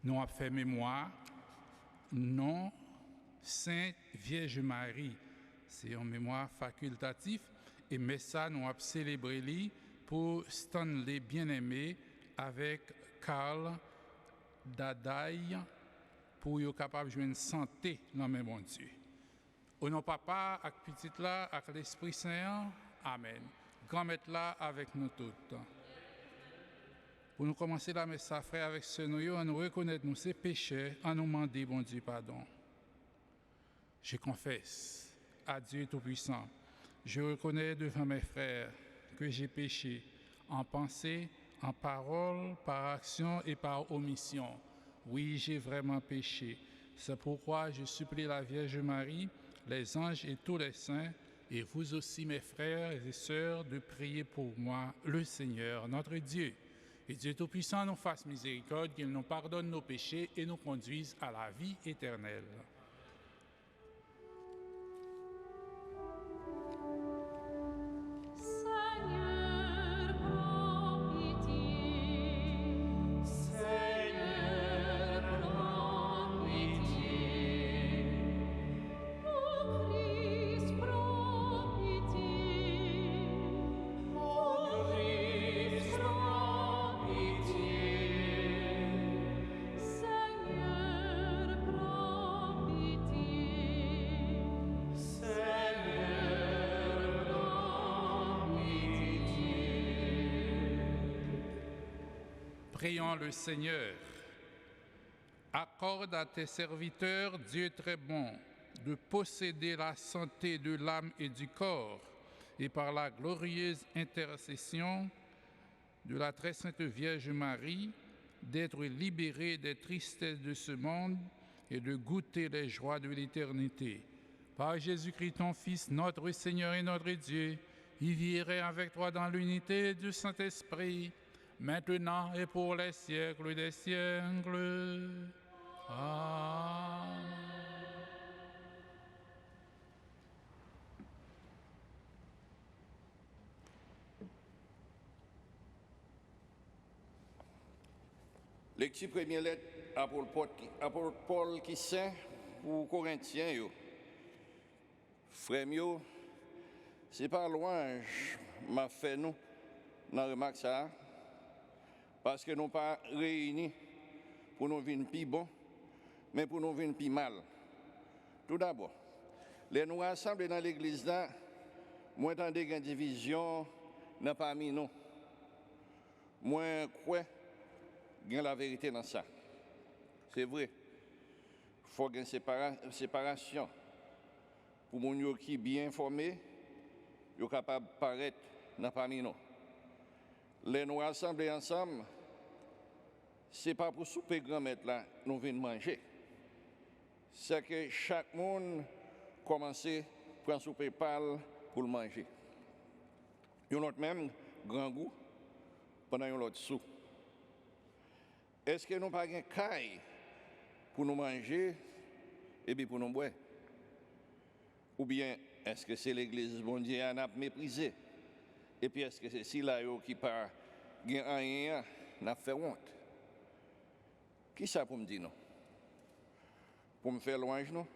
Nous avons fait mémoire, non, Sainte Vierge Marie. C'est une mémoire facultative. Et mais ça, nous avons célébré pour Stanley bien-aimé avec Carl Dadaï pour être capable de jouer une santé dans le bon Dieu. Au nom papa, avec petite là, avec l'Esprit Saint, Amen. Grand-mère là avec nous toutes. Pour nous commencer la messe, frère, avec ce nous, à nous reconnaître nos péchés, à nous demander, bon Dieu, pardon. Je confesse à Dieu Tout-Puissant, je reconnais devant mes frères que j'ai péché en pensée, en parole, par action et par omission. Oui, j'ai vraiment péché. C'est pourquoi je supplie la Vierge Marie, les anges et tous les saints, et vous aussi, mes frères et sœurs, de prier pour moi, le Seigneur, notre Dieu. Et Dieu Tout-Puissant nous fasse miséricorde, qu'il nous pardonne nos péchés et nous conduise à la vie éternelle. Prions le Seigneur. Accorde à tes serviteurs, Dieu très bon, de posséder la santé de l'âme et du corps, et par la glorieuse intercession de la très sainte Vierge Marie, d'être libérés des tristesses de ce monde et de goûter les joies de l'éternité. Par Jésus-Christ, ton Fils, notre Seigneur et notre Dieu, il vivrait avec toi dans l'unité du Saint-Esprit, maintenant et pour les siècles des siècles. Amen. Lecture première lettre apôtre Paul qui saint pour Corinthiens. Frères, c'est pas louange m'a fait nous dans la remarque ça, parce que nous pas réunis pour nous venir plus bon, mais pour nous venir plus mal. Tout d'abord, les nous rassemblés dans l'église là, moi dans des grandes divisions n'a pas mis nous. Moi quoi il y a la vérité dans ça. C'est vrai. Il faut qu'il y ait une séparation. Pour les gens qui sont bien informés, ils sont capables de paraître dans parmi nous. Les nous rassembler ensemble, ce n'est pas pour souper grand-mère là, nous venons manger. C'est que chaque monde commence à prendre souper pâle pour le manger. Il y a l'autre même grand goût pendant l'autre sou. Est-ce que nous n'avons pas de caille pour nous manger et puis pour nous boire? Ou bien est-ce que c'est l'église bon Dieu qui a méprisé? Et puis est-ce que c'est si là qui pas rien n'a fait honte? Qui ça pour me dire non? Pour me faire louange non?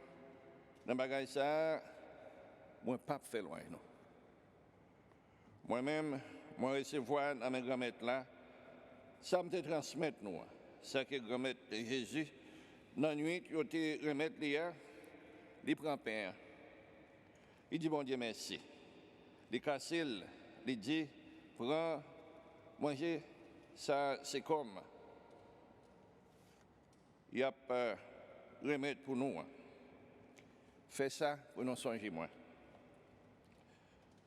Dans bagage ça, moi pas faire louange non. Moi-même, moi recevoir dans mes grand-mère là, ça me te transmettre nous. Ça que grand-mère Jésus, dans la nuit, il te remettre il prend pain. Il dit bon Dieu merci. Il casse, il dit prends, mangez, ça c'est comme. Il a remettre pour nous. Fais ça pour nous songer moi.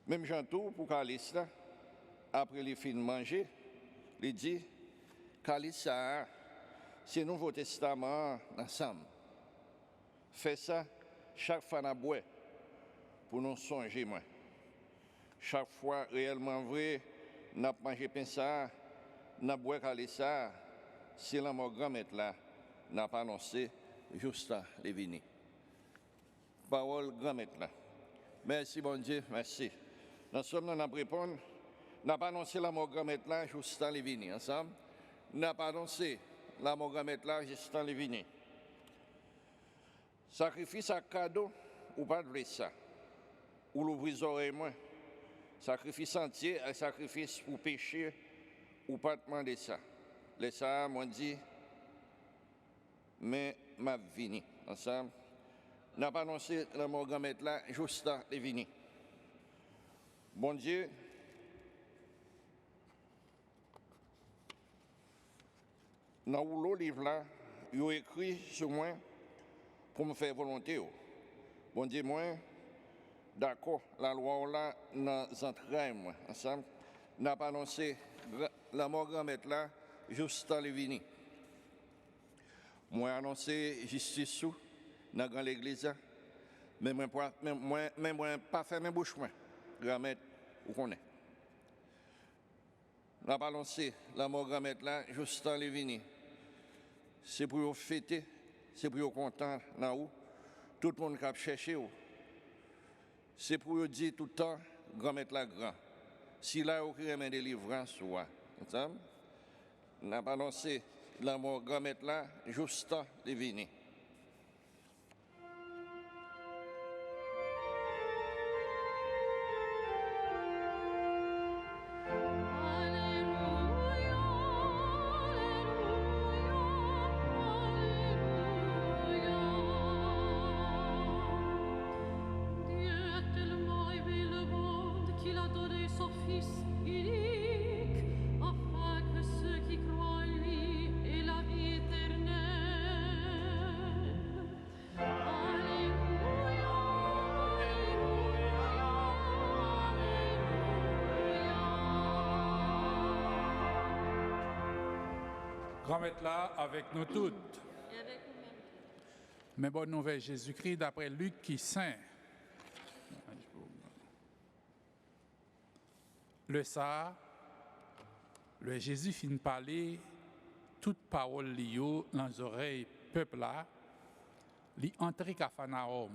Même Jean-Tour, pour Calice là, après les fins de manger, il dit, Calice ça, c'est le Nouveau Testament ensemble. Fais ça chaque fois qu'on boit, pour nous songer moins. Chaque fois réellement vrai, n'a mangé pain ça, n'a boire Calice ça, c'est la mort grand-mère là, n'a pas annoncé juste les vini. Parole grand-mère là. Merci bon Dieu, merci. Nous sommes dans la réponse, n'a pas annoncé la mort grand-mère là, juste les vini ensemble. N'a pas annoncé la mort grand-mère là, juste les vini. Sacrifice à cadeau, ou pas de ça. Ou l'ouvrir les oreilles moins. Sacrifice entier, un sacrifice pour péché, ou pas demander ça. Les ça, m'ont dit, mais m'a vini. Ensemble, n'a pas annoncé la mort grand-mère là, juste les vini. Bon Dieu, dans le livre là, il a écrit sur moi pour me faire volonté. Bon Dieu, moi, d'accord, la loi là, dans les entrailles, moi, ensemble, n'a pas annoncé la mort grand-mère là, juste dans les vini. Moi, annoncé justice sous, dans l'église, mais moi, pas faire mes bouches, moi, grand-mère, où qu'on est. N'a pas annoncé la mort grand-mère là, juste dans les vini. C'est pour vous fêter, c'est pour vous content, là où tout le monde qui cherché. C'est pour vous dire tout le temps, grand-mère la grand. Si là, vous avez une délivrance, n'a pas annoncé la mort grand-mère là, juste dans les vini. Grand-mère là avec nous toutes. Et avec nous-mêmes. Mais bonne nouvelle, Jésus-Christ, d'après Luc qui saint. Le ça, le Jésus finit parler toute parole liée dans les oreilles peuple là, li entré Capharnaüm.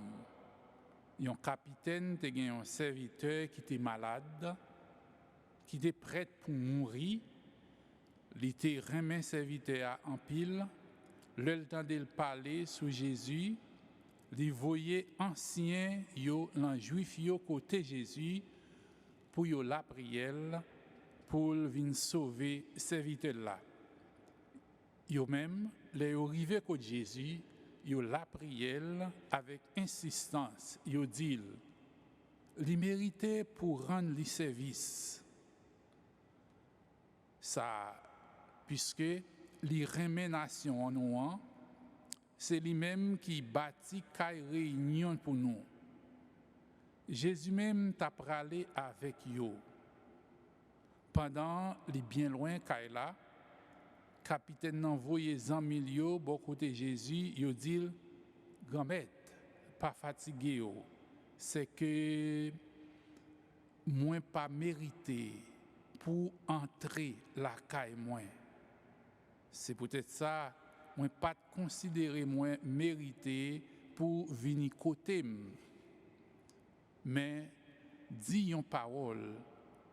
Un capitaine te gen un serviteur qui était malade, qui était prêt pour mourir. Il était remis serviteur en pile. Le temps de parler sous Jésus, il voyait ancien yo l'an juif yo côté Jésus pour yo la prière pour venir sauver serviteur là. Yo même les arrivé côté Jésus, yo la prière avec insistance. Yo dit il méritait pour rendre le service. Ça puisque les remet nation en nous, c'est lui-même qui bâtit une réunion pour nous. Jésus même t'a parlé avec yo. Pendant les bien loin Kaila, capitaine n'envoyé en milieu beaucoup de Jésus, yo dit grand-mère, pas fatigué yo. C'est que moi pas mérité pour entrer la caille moins. C'est peut-être ça, moi pas considéré moi mérité pour venir côté. Mais dis une parole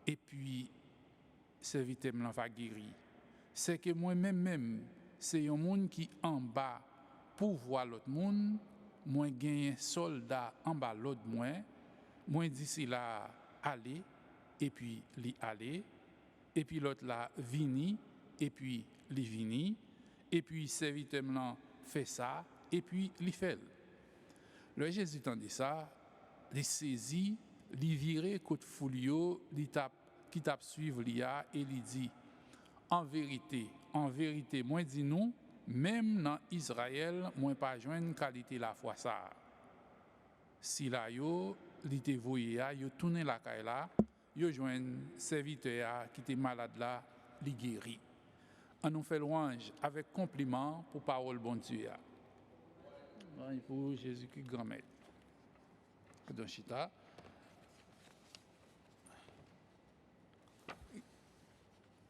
et puis serviteur m'en va guérir. C'est que moi-même, c'est un monde qui en bas pour voir l'autre monde, moi gagne soldat en bas l'autre moi d'ici là aller et puis li aller et puis l'autre là vini et puis li vini et puis serviteur m'en fait ça et puis li fait. Le Jésus tandis ça, li saisi, li viré côté foulio, li tap qui t'a suivre l'IA et lui dit en vérité, moi dis nous, même dans Israël, moi pas joindre qualité la foi ça. Si là yo il était voyé, il a tourné la caille là, il a joint un serviteur qui était malade là, il guéri. On nous fait louange avec compliment pour parole bon Dieu. Pour Jésus-Christ grand-mère. Donc, chita.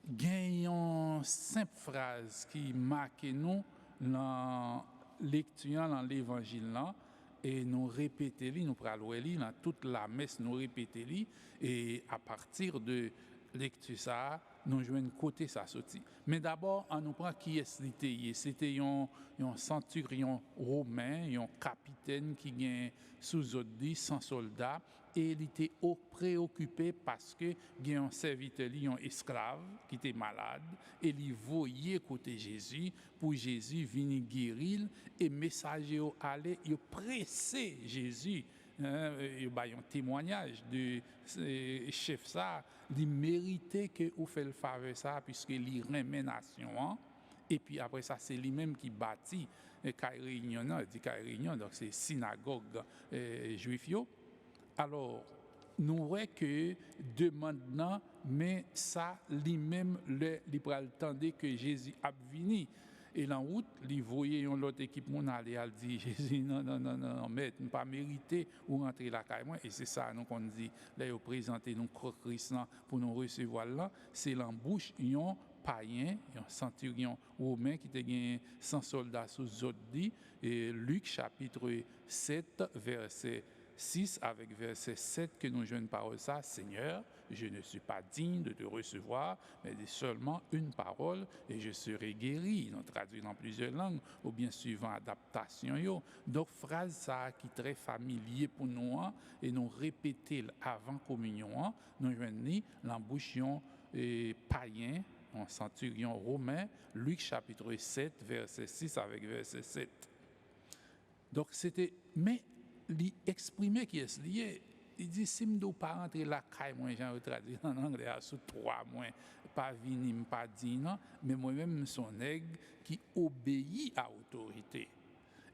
Gagnons simple phrase qui marque nous dans lecture dans l'évangile là et nous répéter nous prenons dans toute la messe nous répéter et à partir de lecture ça nous jouons côté ça sorti. Mais d'abord on nous prend qui c'était un centurion romain, un capitaine qui gagne sous autres 100 soldats et il était préoccupé parce que il y a un serviteur, un esclave qui était malade et il voyait côté Jésus pour Jésus venir guérir et messager aller il pressé Jésus il y a un témoignage de chef ça il méritait que vous fait le faveur ça puisque il remet nation et puis après ça c'est lui-même qui bâtit réunion donc c'est synagogue juif yo. Alors nous voyons que demande mais ça lui-même il pral tendre que Jésus a venu et en route il voyait une autre équipe mon aller elle dit Jésus non mais pas mérité ou rentrer la caille moi et c'est ça nous qu'on dit là présenter nous Christ pour nous recevoir là c'est l'embouche un païen un centurion romain qui était gagné 100 soldats sous autres dit et Luc chapitre 7 verset 6 avec verset 7 que nous jouons une parole ça, Seigneur, je ne suis pas digne de te recevoir, mais seulement une parole et je serai guéri. Nous traduit dans plusieurs langues ou bien suivant adaptation yo. Donc phrase ça qui est très familier pour nous et nous répéter avant communion, nous jouons l'embouchon païen en centurion romain, Luc chapitre 7 verset 6 avec verset 7. Donc c'était mais il exprimait qui est lié. Il dit si je ne pas rentrer la caille moi j'ai traduit en anglais sous 3 mois pas venir pas dit non mais moi-même son nègre qui obéit à autorité.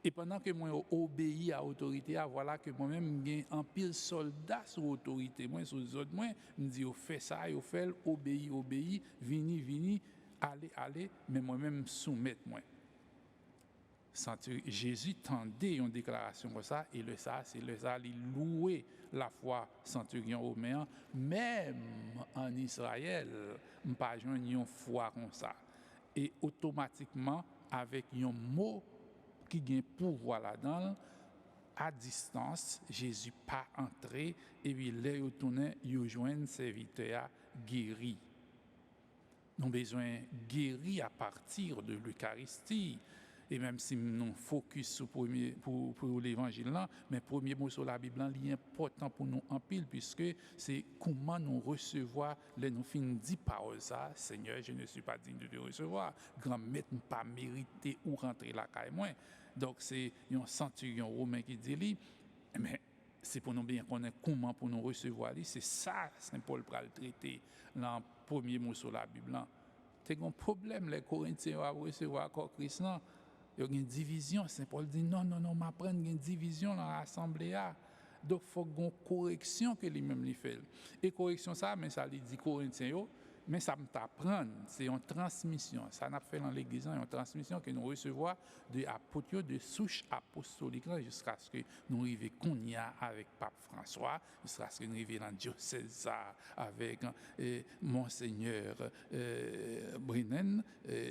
Et pendant que moi obéis à autorité, voilà que moi-même j'ai un pile soldat sous autorité moi sous autres moi me dit fait ça, yo fait obéis, vini allez mais moi-même soumettre moi. Jésus tendait une déclaration comme ça et c'est le ça il louait la foi centurion romain même en Israël pas joindre une foi comme ça et automatiquement avec un mot qui a pouvoir là-dedans à distance Jésus pas entré et puis là il tourné il joindre serviteur guéri. Nous avons besoin guéri à partir de l'Eucharistie. Et même si nous focus sur pour l'évangile là, mais premier mot sur la Bible est important pour nous en pile puisque c'est comment nous recevoir les nous fin dit parole ça, Seigneur, je ne suis pas digne de te recevoir, grand-mère pas mérité ou rentrer la caille moi. Donc c'est un centurion romain qui dit lui, mais c'est pour nous bien connaître comment pour nous recevoir lui, c'est ça Saint Paul pral traiter dans premier mot sur la Bible là. C'est un problème les Corinthiens à recevoir encore Christ là. Il y a une division. Saint Paul dit non, m'apprendre une division dans l'assemblée. Donc, il faut une correction que lui-même fait. Et correction, ça, mais ça lui dit Corinthiens, mais ça m'apprend. C'est une transmission. Ça n'a pas fait dans l'église, une transmission que nous recevons de apôtres, de souche apostolique, jusqu'à ce que nous arrivions Cognac avec Pape François, jusqu'à ce que nous arrivions dans diocèse avec Monseigneur Brennan.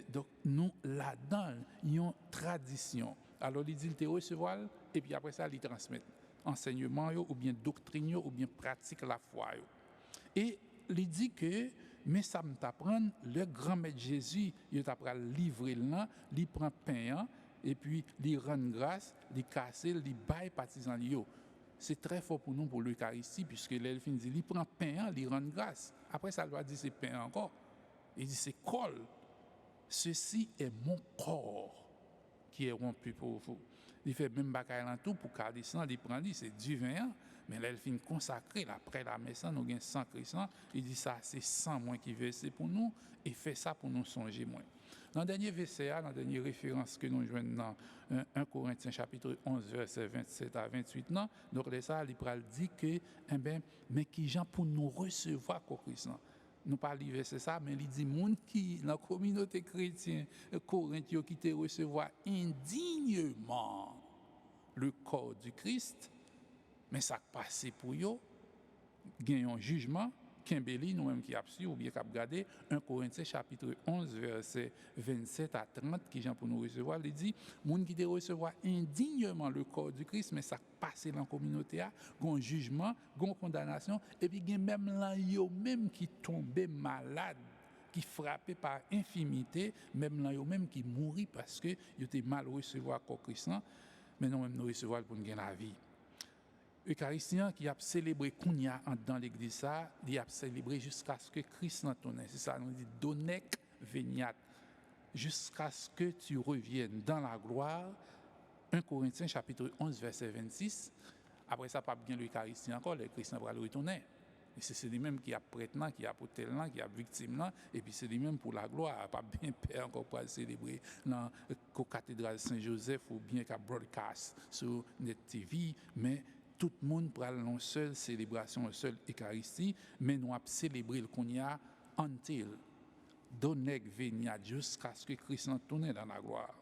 Donc, nous, là-dedans, une tradition. Alors, il dit, il recevoir, et puis après ça, il transmet enseignement, ou bien doctrine, ou bien pratique la foi. Et il dit que, mais ça m'apprend, le grand maître Jésus, il t'apprend à livrer là, il prend pain, et puis il rend grâce, il casse, il baille partisan. C'est très fort pour nous, pour l'Eucharistie, puisque l'elfin dit, il prend pain, il rend grâce. Après ça, il doit dire c'est pain encore. Il dit c'est col. Ceci est mon corps qui est rompu pour vous. Il fait même bagaille en tout pour garder ça, il prend, c'est du vin. Mais là, il finit consacré, après la messe, nous avons 100 Christ. Il dit ça, c'est 100 moins qui verse pour nous, et fait ça pour nous songer moins. Dans le dernier verset, dans la dernière référence que nous jouons dans 1 Corinthiens chapitre 11, verset 27 à 28, non, donc ça, il dit que, mais qui gens pour nous recevoir au Christ. Nous pas lire verset ça, mais il dit monde qui dans la communauté chrétienne Corinthien qui te recevoir indignement le corps du Christ, mais ça passe pour eux, gagne un jugement. Kimbeli, nous-mêmes qui avons ou bien qui avons regardé 1 Corinthiens chapitre 11, verset 27 à 30, qui vient pour nous recevoir, il dit, moun qui te recevoir indignement le corps du Christ, mais ça passe dans la communauté, un jugement, une condamnation, et puis il y a même là, même qui tombé malade, qui frappé par infimité, même là, même qui mourit parce que il était mal recevoir le corps Christ, mais nous-mêmes nous recevoir pour gagner la vie. Eucharistien qui a célébré Kounia dans l'église, ça, il a célébré jusqu'à ce que Christ n'entende. C'est ça, nous dit Donek Veniat, jusqu'à ce que tu reviennes dans la gloire. 1 Corinthiens chapitre 11, verset 26. Après ça, pas bien l'Eucharistie encore, les chrétiens vont le retourner. Et c'est lui-même qui a prêtre, qui a potel, qui a victime, et puis c'est lui-même pour la gloire. Pas bien père encore pour célébrer dans la cathédrale Saint-Joseph ou bien qu'à broadcast sur Net TV, mais tout le monde prend une seule célébration, une seule Eucharistie, mais nous avons célébré le Kounia until Donek Veniat, jusqu'à ce que Christ nous tourne dans la gloire.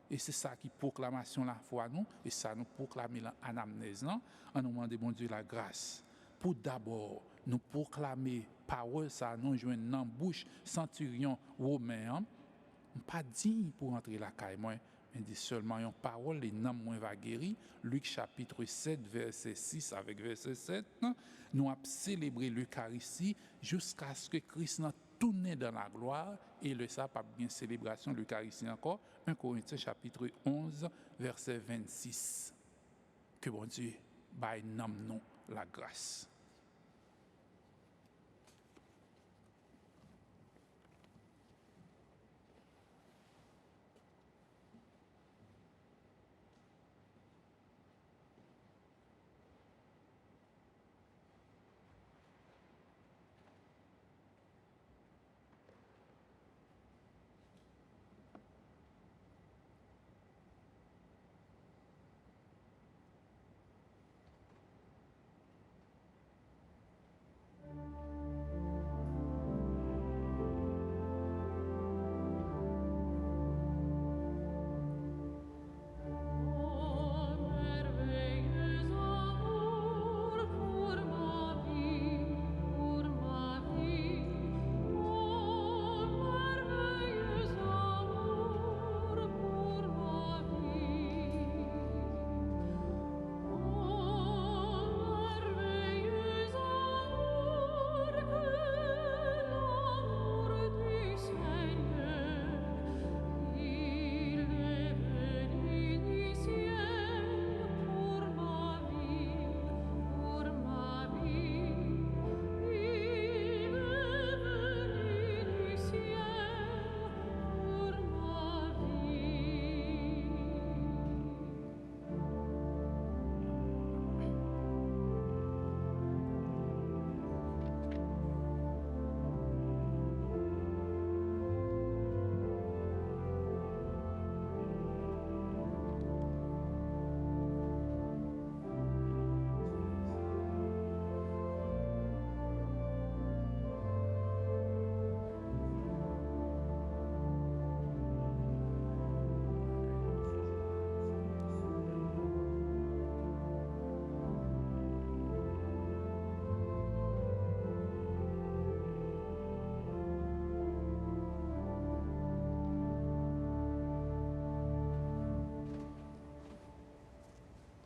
Et c'est ça qui proclamation la foi nous, et ça nous proclame l'anamnèse, en nous demandant bon Dieu la grâce. Pour d'abord nous proclamer parole, ça nous joindre dans la bouche centurion romain, pas digne pour entrer la caille moi. Il dit seulement une parole, les noms moins va guérir. Luc chapitre 7, verset 6 avec verset 7. Nous avons célébré l'Eucharistie jusqu'à ce que Christ nous tourne dans la gloire. Et le ça, pas bien célébration de l'Eucharistie encore. 1 Corinthiens chapitre 11, verset 26. Que bon Dieu, nomme nous la grâce.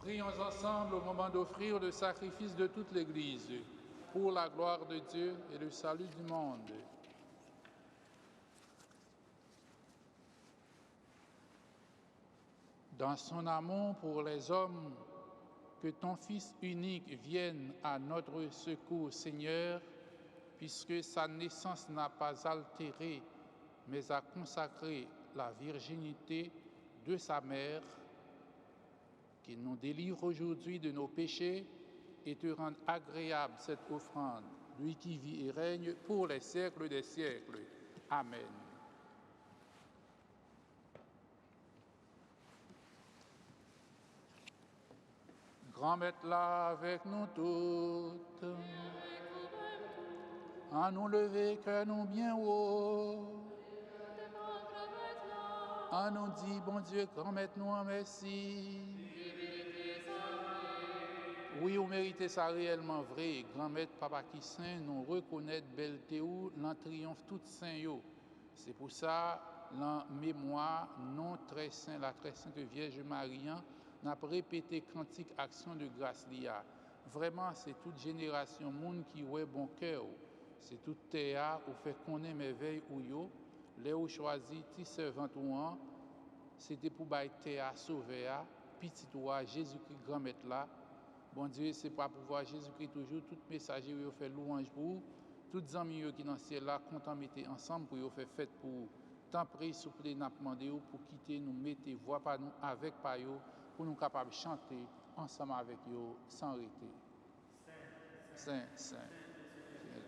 Prions ensemble au moment d'offrir le sacrifice de toute l'Église pour la gloire de Dieu et le salut du monde. Dans son amour pour les hommes, que ton Fils unique vienne à notre secours, Seigneur, puisque sa naissance n'a pas altéré, mais a consacré la virginité de sa mère, qu'il nous délivre aujourd'hui de nos péchés et te rende agréable cette offrande, lui qui vit et règne pour les siècles des siècles. Amen. Grand-Maître là avec nous toutes. À nous lever que nous bien haut. À nous dit, bon Dieu, grand-maître nous en merci. Oui, vous méritez ça réellement vrai. Grand-maître, papa qui saint, nous reconnaître belleté ou l'en triomphe tout saint yo. C'est pour ça, l'en mémoire, non très saint, la très sainte Vierge Marie, n'a pas répété cantique action de grâce lia. Vraiment, c'est toute génération monde qui ouais bon cœur. C'est toute terre ou fait connaître merveille ou yo. Les ou choisi ti servant ou an, c'était pour bailler terre sauver, petit ou Jésus-Christ grand-maître là. Bon Dieu, c'est pour pouvoir Jésus-Christ toujours, tout messager qui fait louange pour vous, tous amis qui dans le ciel là, content mettre ensemble pour faire fête pour vous. Tant pris, souple, n'a demandé pour quitter nous, mettez voix par nous avec par vous, pour nous capables de chanter ensemble avec vous sans arrêter. Saint, Saint,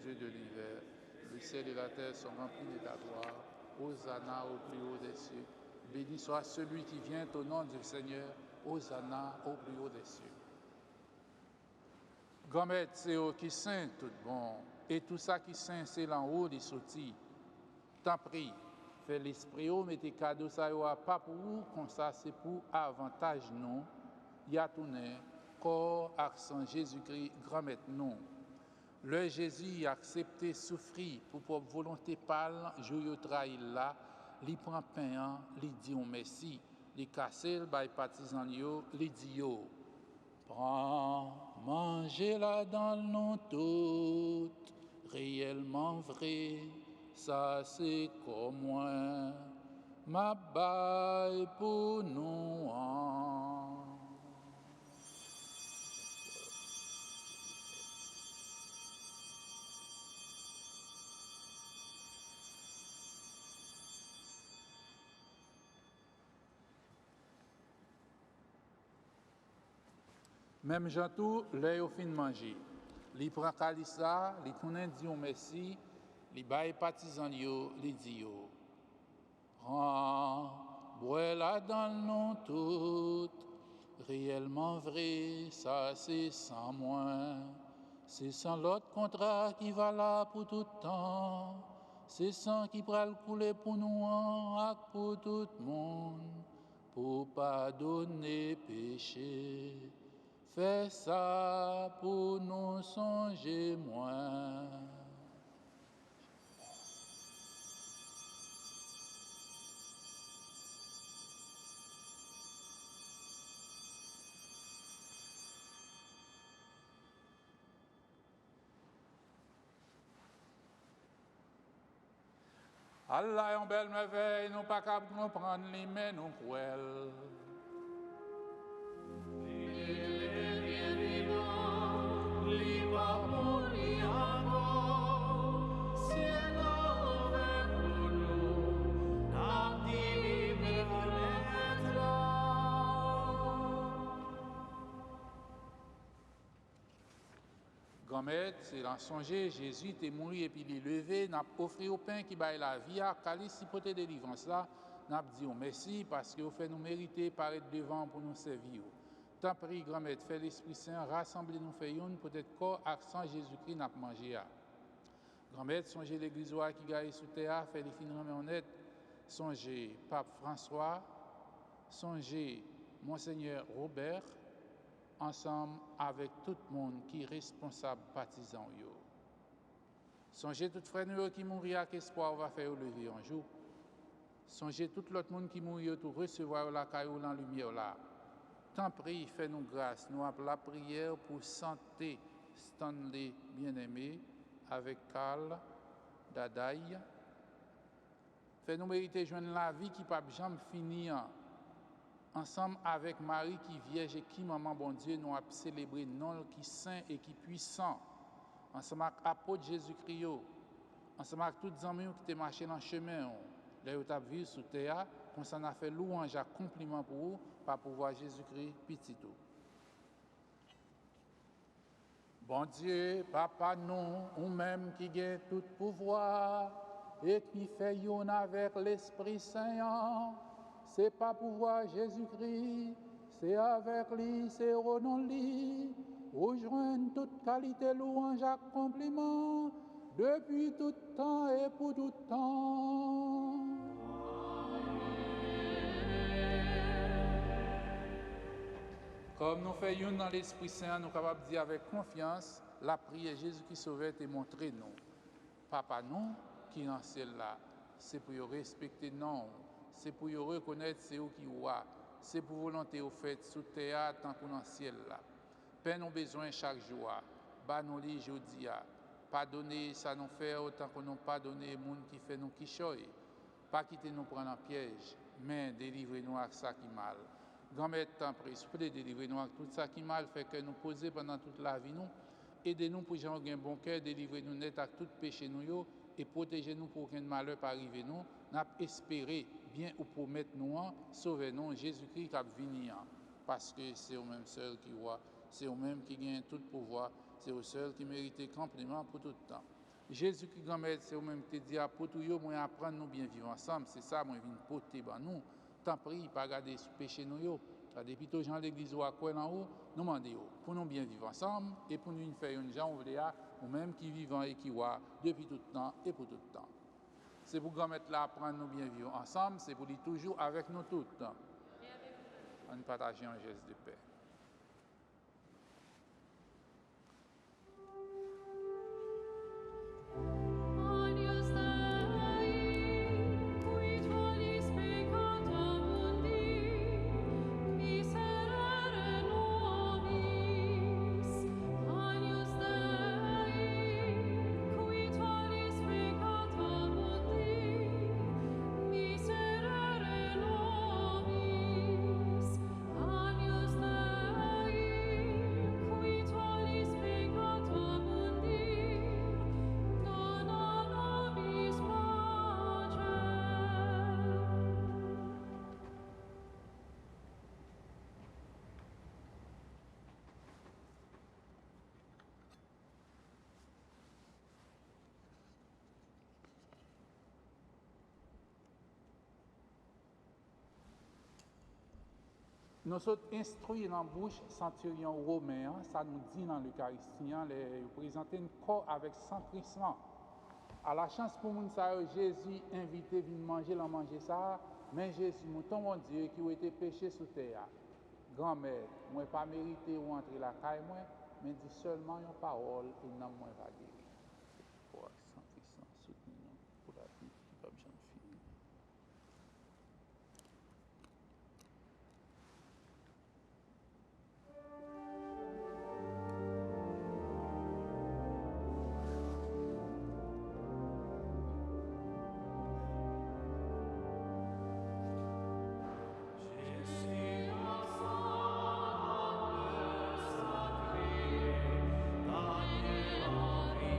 Dieu de l'hiver, le ciel et la terre sont remplis de ta gloire. Hosanna au plus haut des cieux. Béni soit celui qui vient au nom du Seigneur. Hosanna au plus haut des cieux. Grand-maître, c'est eux qui saint tout bon. Et tout ça qui saint, c'est l'en haut des sorties. T'en prie, fais l'esprit, mettez cadeau, ça y pas pour vous, comme ça, c'est pour avantage non. Y a tout corps, accent Jésus-Christ, grand-maître non. Le Jésus a accepté souffrir pour propre volonté pâle, joyeux trahi là, li prend pain, li dit on merci, li casse le bail partisan yo, li dit yo. Prends, mangez-la dans le nom tout, réellement vrai, ça c'est comme moi, ma baille pour nous. Même Jean tout, l'œil au fin de manger. Li prend calissa, li connaît dit merci, li baille partisan yo, li dit yo. Prends, bois là dans le nom tout, réellement vrai, ça c'est sans moi. C'est sans l'autre contrat qui va là pour tout temps. C'est sans qui pral couler pour nous, pour tout le monde, pour pardonner péché. Fais ça pour nous songer moins. Allah est en belle merveille, nous pas capables de comprendre les mains, nous cruels. Grand-mère, c'est dans songer, Jésus est mort et puis il est levé, n'a offert au pain qui baille la vie, à calice hypothèse de délivrance là, n'a dit merci parce que vous fait nous mériter paraître devant pour nous servir. Tant pis, grand-mère, fait l'Esprit Saint, rassemblez nous fait une, peut-être corps, accent Jésus-Christ n'a pas mangé. Grand-mère, songez l'église qui gagne sous terre, fait les fins de honnête, songez Pape François, songez Monseigneur Robert, ensemble avec tout le monde qui est responsable partisan. Songez tout frère qui mourit avec espoir va faire lever un jour. Songez tout l'autre monde qui mourit pour recevoir la caillou dans la lumière là. Tant pis, fais-nous grâce. Nous avons la prière pour santé Stanley bien-aimé avec Carl Dadaï. Fais-nous mériter joindre la vie qui ne peut jamais finir. Ensemble avec Marie qui vierge et qui, maman bon Dieu, nous avons célébré non qui saint et qui puissant. Ensemble avec l'apôtre Jésus-Christ, ensemble avec tous les amis qui ont marché dans le chemin, là où tu as vu sous terre, comme ça on a fait louange à compliment pour vous, par pouvoir Jésus-Christ petit tout. Bon Dieu, Papa, nous, ou même qui gagne tout pouvoir et qui fait yon avec l'Esprit Saint. C'est pas pouvoir Jésus-Christ, c'est avec lui, c'est au nom de lui, rejoindre toute qualité, louange, accomplissement, depuis tout temps et pour tout temps. Comme nous faisons dans l'Esprit Saint, nous sommes capables de dire avec confiance, la prière Jésus qui sauvait et montré nous. Papa nous, qui est dans celle-là, c'est pour respecter nous, c'est pour reconnaître c'est où qui roi, c'est pour volonté au fait sous terre tant qu'on dans ciel-là. Père nous besoin chaque jour, bah nous li jodi a, pardonner ça nous fait autant que nous pardonner les gens qui fait nous qui choy, pas quitter nous prendre en piège, mais délivrer nous avec ça qui mal. Grand-mère temps précieux, délivrer nous avec tout ça qui mal fait que nous poser pendant toute la vie nous. Aidez-nous pour avoir un bon cœur, délivrez-nous net à tout péché nous et protégez-nous pour qu'aucun malheur pas arrive nous. Nous espéré bien ou promettre nous, sauvez-nous Jésus-Christ qui a venu. Parce que c'est au même seul qui voit, c'est au même qui gagne tout pouvoir, c'est au seul qui mérite compliment pour tout le temps. Jésus-Christ, grand-mère, c'est au même qui dit pour tout le monde apprendre nous bien vivre ensemble. C'est ça, moi, je viens porter nous. Tant pis, pas garder ce péché nous. Depuis tout gens l'église ou à quoi en haut, nous demandons pour nous bien vivre ensemble et pour nous faire une gens ou même qui vivent et qui voient depuis tout le temps et pour tout le temps. C'est pour grand-mère là apprendre nous bien vivre ensemble, c'est pour lui toujours avec nous tout le temps. On partage un geste de paix. Nous sommes instruits dans la bouche centurion romain, ça nous dit dans l'Eucharistie, les présenter un corps avec sang. À la chance pour nous, Jésus invité à manger ça, mais Jésus, mouton mon Dieu, qui a été péché sous terre. Grand-mère, moi pas mérité ou entrer la caille, moi, mais dit seulement une parole et non moins va guérir. Pour sang puissant, soutenez-nous pour la vie qui va bien finir. Amen.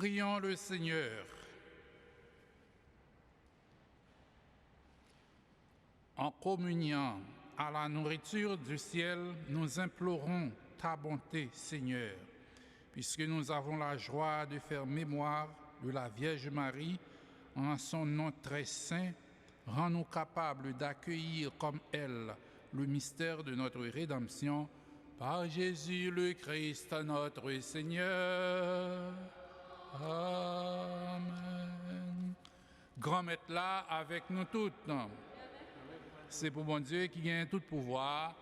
Prions le Seigneur. En communiant à la nourriture du ciel, nous implorons ta bonté, Seigneur, puisque nous avons la joie de faire mémoire de la Vierge Marie en son nom très saint. Rends-nous capables d'accueillir comme elle le mystère de notre rédemption par Jésus le Christ, notre Seigneur. Amen. Grand maître là avec nous toutes. C'est pour bon Dieu qui gagne tout pouvoir.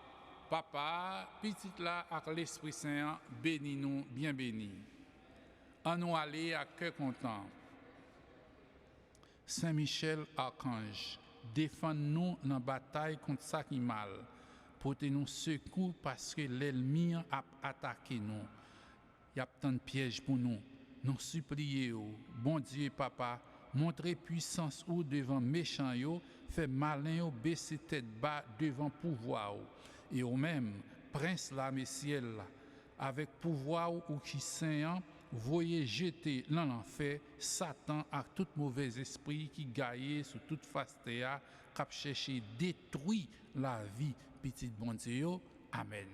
Papa, petit là avec l'Esprit Saint, bénis-nous, bien bénis. En nous aller à cœur content. Saint-Michel, archange, défends-nous dans la bataille contre ça qui mal. Portez-nous secours parce que l'ennemi a attaqué nous. Il y a tant de pièges pour nous. Nous supplions, bon Dieu, papa, montrez puissance ou devant méchant yo, fait malin yo, baisser tête bas devant pouvoir. Et au même, prince là, messieurs là, avec pouvoir ou qui saint, voyez jeter dans l'enfer Satan à tout mauvais esprit qui gagne sur toute face terre, cap chercher détruire la vie petite bon Dieu. Amen.